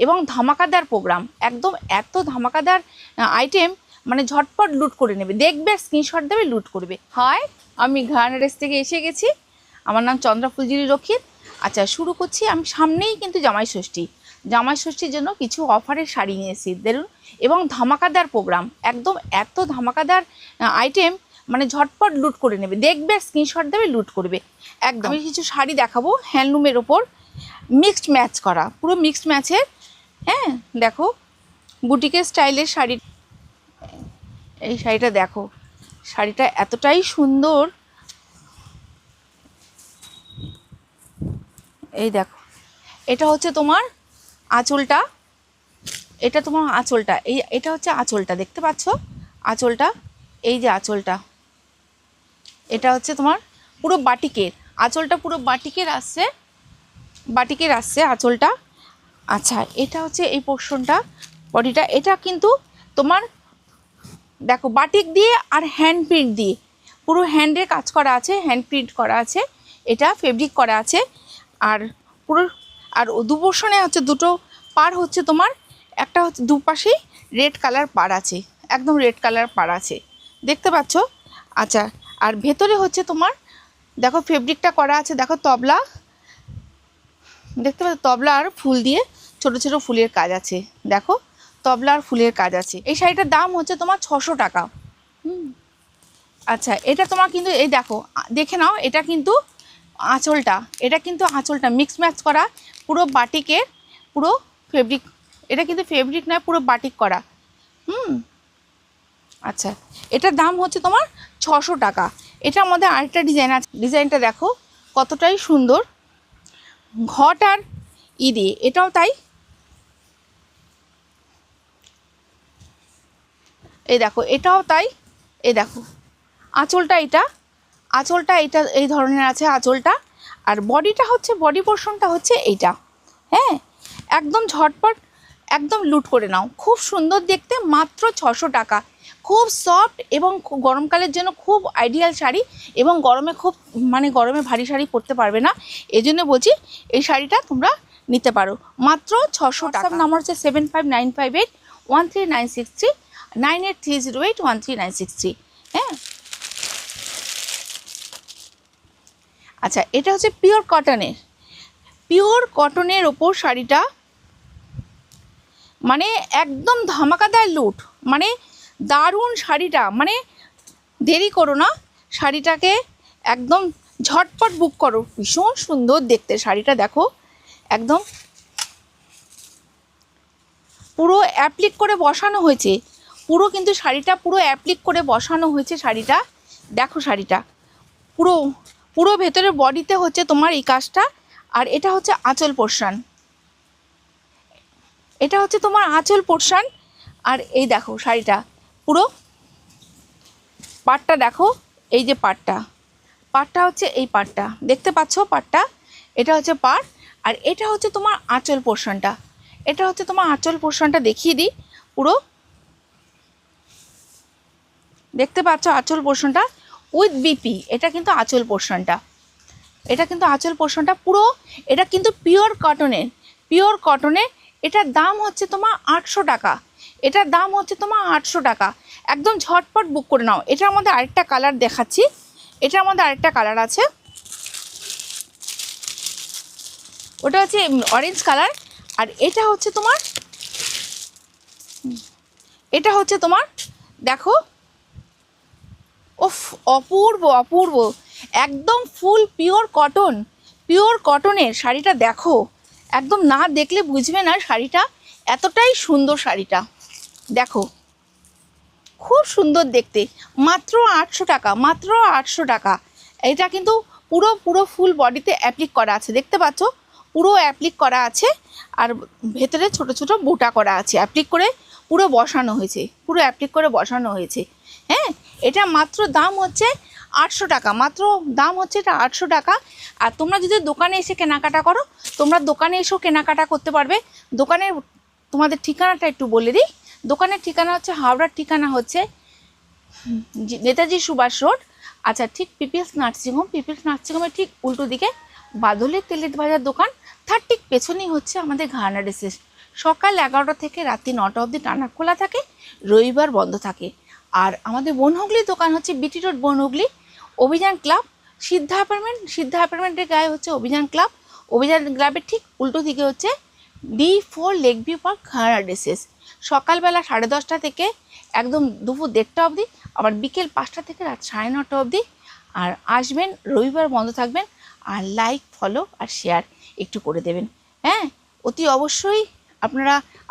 এবং ধামাকাদার প্রোগ্রাম, একদম এত ধামাকাদার আইটেম, মানে ঝটপট লুট করে নেবে, দেখবে স্ক্রিনশট দেবে, লুট করবে। হয় আমি ঘরানা ড্রেস থেকে এসে গেছি, আমার নাম চন্দ্রা ফুলঝুরি রক্ষিত। আচ্ছা, শুরু করছি। আমি সামনেই কিন্তু জামাই ষষ্ঠীর জন্য কিছু অফারের শাড়ি নিয়ে এসেছি দেখুন, এবং ধামাকাদার প্রোগ্রাম, একদম এত ধামাকাদার আইটেম, মানে ঝটপট লুট করে নেবে, দেখবে স্ক্রিনশট দেবে, লুট করবে একদম। আমি কিছু শাড়ি দেখাবো হ্যান্ডলুমের ওপর, মিক্সড ম্যাচ করা, পুরো মিক্সড ম্যাচের। হ্যাঁ, দেখো বুটিকের স্টাইলের শাড়ি, এই শাড়িটা দেখো, শাড়িটা এতটাই সুন্দর। এই দেখো, এটা হচ্ছে তোমার আঁচলটা, এটা তোমার আঁচলটা, এটা হচ্ছে আঁচলটা, দেখতে পাচ্ছ আঁচলটা, এই যে আঁচলটা, এটা হচ্ছে তোমার পুরো বাটিকের আঁচলটা, পুরো বাটিকের আসছে আঁচলটা। আচ্ছা, এটা হচ্ছে এই পোর্শনটা, বডিটা, এটা কিন্তু তোমার দেখো বাটিক দিয়ে আর হ্যান্ড প্রিন্ট দিয়ে, পুরো হ্যান্ডে কাজ করা আছে, হ্যান্ড প্রিন্ট করা আছে, এটা ফেব্রিক করা আছে। আর পুরো, আর দু পোর্শনে হচ্ছে দুটো পার হচ্ছে তোমার, একটা হচ্ছে দুপাশেই রেড কালার পার আছে, একদম রেড কালার পার আছে, দেখতে পাচ্ছ। আচ্ছা, আর ভেতরে হচ্ছে তোমার দেখো ফেব্রিকটা করা আছে, দেখো তবলা, দেখতে পাচ্ছ তবলা আর ফুল দিয়ে ছোট ছোট ফুলের কাজ আছে, দেখো তবলা আর ফুলের কাজ আছে। এই শাড়িটার দাম হচ্ছে তোমার 600 টাকা। আচ্ছা, এটা তোমার কিন্তু এই দেখো, দেখে নাও, এটা কিন্তু আঁচলটা, এটা কিন্তু আঁচলটা মিক্স ম্যাচ করা, পুরো বাটিকের, পুরো ফেব্রিক, এটা কিন্তু ফেব্রিক নয়, পুরো বাটিক করা। আচ্ছা, এটার দাম হচ্ছে তোমার 600 টাকা। এটার মধ্যে আরেকটা ডিজাইন আছে, ডিজাইনটা দেখো কতটাই সুন্দর, ঘট আর দিয়ে, এটাও তাই। এই দেখো, এটাও তাই, এই দেখো আঁচলটা, এটা এই ধরনের আছে আঁচলটা। আর বডিটা হচ্ছে, বডি পোর্শনটা হচ্ছে এইটা। হ্যাঁ, একদম ঝটপট, একদম লুট করে নাও, খুব সুন্দর দেখতে, মাত্র 600 টাকা। খুব সফট এবং গরমকালের জন্য খুব আইডিয়াল শাড়ি, এবং গরমে খুব, মানে গরমে ভারী শাড়ি পরতে পারবে না, এই জন্য বলছি এই শাড়িটা তোমরা নিতে পারো মাত্র 600 টাকা। নাম্বার হচ্ছে 7595813963, 9830813963। হ্যাঁ, আচ্ছা, এটা হচ্ছে পিওর কটনের ওপর শাড়িটা, মানে একদম ধামাকাদার লুট, মানে দারুণ শাড়িটা, মানে দেরি করো না, শাড়িটাকে একদম ঝটপট বুক করো, ভীষণ সুন্দর দেখতে শাড়িটা, দেখো একদম পুরো অ্যাপ্লিক করে বসানো হয়েছে, পুরো কিন্তু শাড়িটা পুরো অ্যাপ্লিক করে বসানো হয়েছে শাড়িটা, দেখো শাড়িটা পুরো, পুরো ভেতরের বডিতে হচ্ছে তোমার এই কাজটা। আর এটা হচ্ছে আঁচল পোর্শন, এটা হচ্ছে তোমার আঁচল পোর্শন। আর এই দেখো শাড়িটা পুরো পাটটা দেখো, এই যে পাটটা হচ্ছে এই পাটটা, দেখতে পাচ্ছ পাটটা, এটা হচ্ছে পাট। আর এটা হচ্ছে তোমার আঁচল পোর্শনটা, এটা হচ্ছে তোমার আঁচল পোর্শনটা, দেখিয়ে দিই পুরো, দেখতে পাচ্ছ আঁচল পোর্শনটা উইথ বিপি, এটা কিন্তু আঁচল পোর্শনটা, এটা কিন্তু আঁচল পোর্শনটা পুরো, এটা কিন্তু পিওর কটনের। এটার দাম হচ্ছে তোমার 800 টাকা, এটার দাম হচ্ছে তোমার 800 টাকা। একদম ঝটপট বুক করে নাও। এটার মধ্যে আরেকটা কালার দেখাচ্ছি, এটার মধ্যে আরেকটা কালার আছে, ওটা হচ্ছে অরেঞ্জ কালার। আর এটা হচ্ছে তোমার দেখো, ওফ, অপূর্ব, একদম ফুল পিওর কটনের শাড়িটা দেখো, একদম না দেখলে বুঝবে না শাড়িটা এতটাই সুন্দর, শাড়িটা দেখো খুব সুন্দর দেখতে, মাত্র 800 টাকা, মাত্র 800 টাকা। এটা কিন্তু পুরো ফুল বডিতে অ্যাপ্লিক করা আছে, দেখতে পাচ্ছ পুরো অ্যাপ্লিক করা আছে, আর ভেতরে ছোট ছোট বুটা করা আছে, অ্যাপ্লিক করে পুরো বসানো হয়েছে, পুরো অ্যাপ্লিক করে বসানো হয়েছে। হ্যাঁ, এটা মাত্র দাম হচ্ছে 800 টাকা, মাত্র দাম হচ্ছে এটা 800 টাকা। আর তোমরা যদি দোকানে এসে কেনাকাটা করো, তোমরা দোকানে এসেও কেনাকাটা করতে পারবে। দোকানের তোমাদের ঠিকানাটা একটু বলে দিই, দোকানের ঠিকানা হচ্ছে, হাওড়ার ঠিকানা হচ্ছে নেতাজি সুভাষ রোড। আচ্ছা, ঠিক পিপলস নার্সিংহোমের ঠিক উল্টো দিকে বাদলের তেলের ভাজার দোকান, তার ঠিক পেছনেই হচ্ছে আমাদের ঘরানা ড্রেসের সকাল 11টা থেকে রাত্রি 9টা অবধি টানা খোলা থাকে, রবিবার বন্ধ থাকে। আর আমাদের বনহুগলির দোকান হচ্ছে বিটি রোড বনহুগলি, অভিযান ক্লাব, সিদ্ধা অ্যাপার্টমেন্টের গায়ে হচ্ছে অভিযান ক্লাব। অভিযান ক্লাবের ঠিক উল্টো দিকে হচ্ছে D4 লেক ভিউ পার্ক ঘাড়া ড্রেসেস। সকালবেলা 10:30 থেকে একদম দুপুর 1:30 অবধি, আবার বিকেল 5টা থেকে রাত 9:30 অবধি। আর আসবেন, রবিবার বন্ধ থাকবেন। আর লাইক, ফলো আর শেয়ার একটু করে দেবেন, হ্যাঁ অতি অবশ্যই।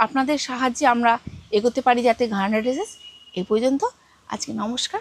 আপনাদের সাহায্যে আমরা এগোতে পারি যাতে ঘাড়া ড্রেসেস। এই পর্যন্ত, আজকে নমস্কার।